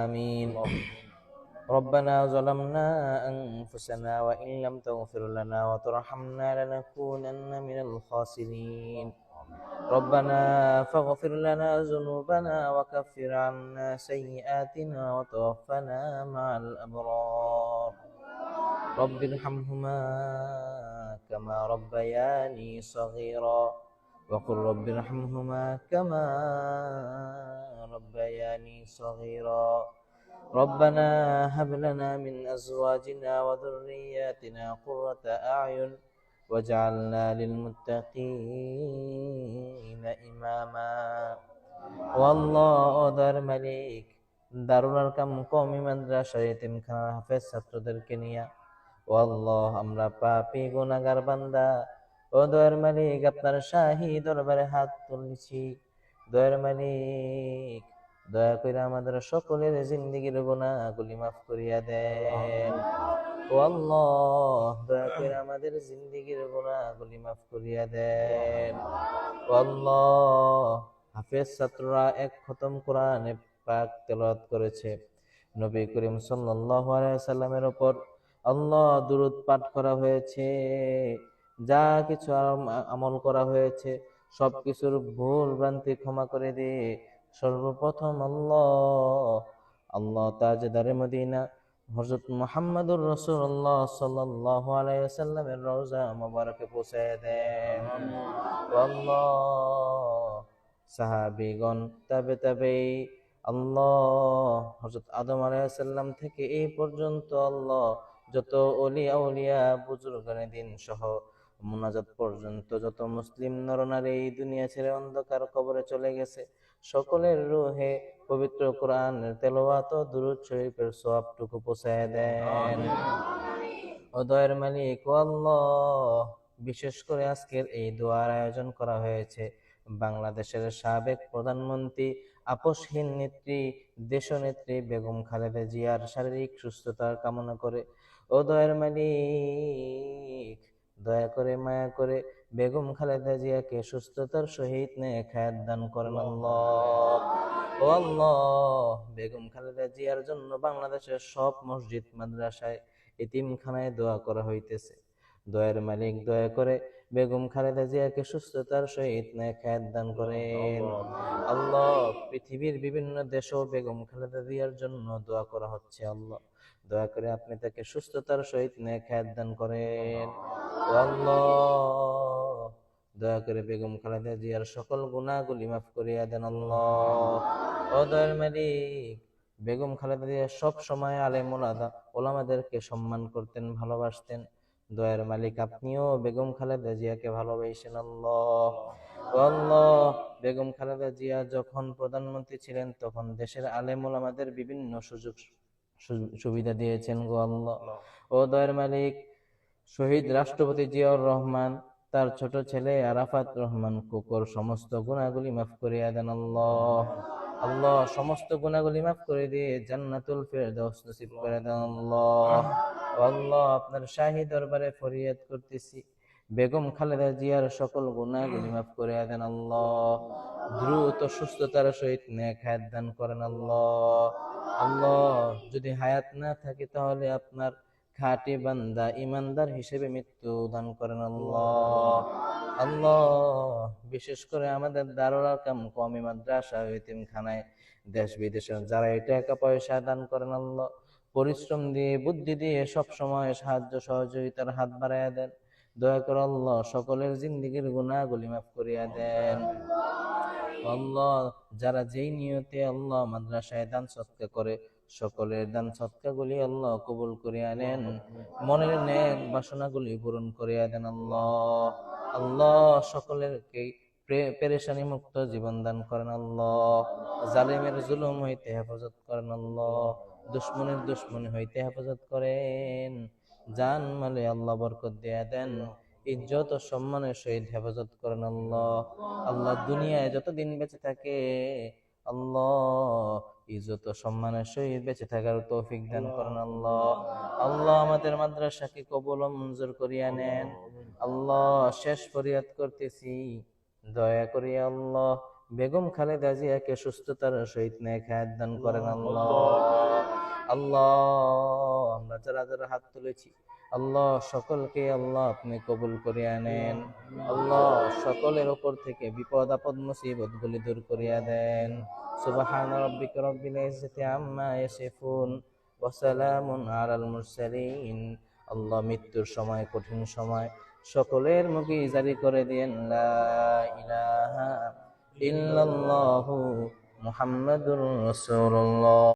آمين. ربنا ظلمنا أنفسنا وإن لم تغفر لنا وترحمنا لنكونن من الخاسرين. ربنا فاغفر لنا ذنوبنا وكفر عنا سيئاتنا وتوفنا مع الأبرار. رب ارحمهما كما ربياني صغيرا وقل رب ارحمهما كما ربياني صغيرا. ربنا هب لنا من أزواجنا وذرياتنا قرة أعين واجعلنا للمتقين إماما. والله দয়ার মালিক, দারুল আরকাম কওমি মাদ্রাসা এতিমখানার হাফেজ ছাত্রদেরকে নিয়ে ও আল্লাহ আমরা পাপী গুনাহগার বান্দা, ও দয়ার মালিক আপনার শাহী দরবারে হাত তুলছি। দয়ার মালিক দয়া করে আমাদের সকলের জিন্দেগীর গুনাহগুলি মাফ করিয়া দেন। ও আল্লাহ দয়া করে আমাদের জিন্দেগীর গুনাহগুলি মাফ করিয়া দেন। ও আল্লাহ হাফেজ ছাত্ররা এক খতম কোরআনে পাক তেলাওয়াত করেছে। নবী করিম সাল্লাল্লাহু আলাইহি সাল্লামের উপর আল্লাহ দুরূদ পাঠ করা হয়েছে। যা কিছু আমল করা হয়েছে সবকিছুর ভুল ভ্রান্তি ক্ষমা করে দিয়ে সর্বপ্রথম আল্লাহ তাজদারে মদিনা হযরত মুহাম্মদুর রাসূলুল্লাহ সাল্লাল্লাহু আলাইহি ওয়াসাল্লামের রওজা মুবারকে পৌঁছায় দেন। আল্লাহ সাহাবীগণ তাবেঈ আল্লাহ হযরত আদম আলাইহিস সালাম থেকে এই পর্যন্ত আল্লাহ যত ওলি আউলিয়া বুজুর্গানে দিন সহ মুনাজাত পর্যন্ত যত মুসলিম নরনারী এই দুনিয়া ছেড়ে অন্ধকার কবরে চলে গেছে, সকলের রূহে পবিত্র কোরআনের তেলাওয়াত ও দুরূদ শরীফের সওয়াবটুকু পৌঁছায় দেন। ও দয়ার মালিক ও আল্লাহ, বিশেষ করে আজকের এই দোয়ার আয়োজন করা হয়েছে বাংলাদেশের সাবেক প্রধানমন্ত্রী, আপসহীন নেত্রী, দেশনেত্রী বেগম খালেদা জিয়ার শারীরিক সুস্থতার কামনা করে। ও দয়ার মালিক দয়া করে মায়া করে বেগম খালেদা জিয়াকে সুস্থতার সহিত নেক হায়াত দান করেন আল্লাহ। ও আল্লাহ বেগম খালেদা জিয়ার জন্য বাংলাদেশের সব মসজিদ মাদ্রাসায় এতিমখানায় দোয়া করা হইতেছে। দয়ার মালিক দয়া করে বেগম খালেদা জিয়াকে সুস্থতার সহিত নেক হায়াত দান করেন আল্লাহ। পৃথিবীর বিভিন্ন দেশেও বেগম খালেদা জিয়ার জন্য দোয়া করা হচ্ছে আল্লাহ। দয়া করে আপনি তাকে সুস্থতার সহিত নেক হায়াত দান করেন আল্লাহ। দয়া করে বেগম খালেদা জিয়ার সকল গুনাহগুলি মাফ করিয়া দেন আল্লাহ। ও দয়ার মালিক বেগম খালেদা জিয়া সব সময় আলেম ওলামাদেরকে সম্মান করতেন, ভালোবাসতেন। দয়ার মালিক আপনিও বেগম খালেদা জিয়াকে ভালোবাসেন আল্লাহ। আল্লাহ বেগম খালেদা জিয়া যখন প্রধানমন্ত্রী ছিলেন তখন দেশের আলেম ওলামাদের বিভিন্ন সুযোগ সুবিধা দিয়েছেন গো আল্লাহ। ও দয়ার মালিক শহীদ রাষ্ট্রপতি জিয়াউর রহমান, তার ছোট ছেলে আরাফাত রহমান কোকর সমস্ত গুনাহগুলি মাফ করিয়া দেন আল্লাহ। আল্লাহ সমস্ত গুনাহগুলি মাফ করে দিয়ে জান্নাতুল ফেরদাউস নসিব করে দেন আল্লাহ। আল্লাহ আপনার শাহী দরবারে ফরিয়াদ করতেছি, বেগম খালেদা জিয়ার সকল গুনাহগুলি মাফ করে দেন আল্লাহ। দ্রুত সুস্থতার সহিত নেক হায়াত দান করেন আল্লাহ। আল্লাহ যদি হায়াত না থাকে তাহলে আপনার খাঁটি বান্দা ইমানদার হিসেবে মৃত্যু দান করেন আল্লাহ। আল্লাহ বিশেষ করে আমাদের দারুল আরকাম কওমি মাদ্রাসা এতিমখানায় দেশ বিদেশের যারা টাকা পয়সা দান করেন আল্লাহ, পরিশ্রম দিয়ে বুদ্ধি দিয়ে সব সময় সাহায্য সহযোগিতার হাত বাড়াইয়া দেন। দয়া করে আল্লাহ সকলের জিন্দেগীর গুনাহগুলি মাফ করিয়া দেন আল্লাহ। যারা যেই নিয়তে আল্লাহ মাদ্রাসায় দান সদকা করে সকলের দান সদকাগুলি আল্লাহ কবুল করিয়া নেন, মনের নেক বাসনাগুলি পূরণ করিয়া দেন আল্লাহ। আল্লাহ সকলেরকে পেরেশানি মুক্ত জীবন দান করেন আল্লাহ। জালিমের জুলুম হইতে হেফাজত করেন আল্লাহ, দুশ্মনের দুশ্মনী হইতে হেফাজত করেন, জান মালে আল্লাহ বরকত দিয়া দেন, ইজ্জত ও সম্মানের সহিত হেফাজত করেন আল্লাহ। আল্লাহ দুনিয়ায় যতদিন বেঁচে থাকে আল্লাহ ইজ্জত ও সম্মানের সহিত বেঁচে থাকার তৌফিক দান করেন আল্লাহ। আল্লাহ আমাদের মাদ্রাসাকে কবুল ও মঞ্জুর করিয়া নেন আল্লাহ। শেষ ফরিয়াদ করতেছি, দয়া করিয়া আল্লাহ বেগম খালেদা জিয়াকে সুস্থতার সহিত নেক হায়াত দান করেন আল্লাহ। আল্লাহ, আমরা যারা যারা হাত তুলেছি আল্লাহ সকলকে আল্লাহ আপনি কবুল করিয়া নেন। আল্লাহ সকলের উপর থেকে বিপদ আপদ মুসিবত গুলি দূর করিয়া দেন। সুবহান রাব্বিকা রাব্বিল ইজ্জাতি আম্মা ইয়াসিফুন ওয়া সালামুন আলাল মুরসালিন। আল্লাহ মৃত্যুর সময়, কঠিন সময় সকলের মুখে জারি করে দেন লা ইলাহা ইল্লাল্লাহু মুহাম্মাদুর রাসূলুল্লাহ।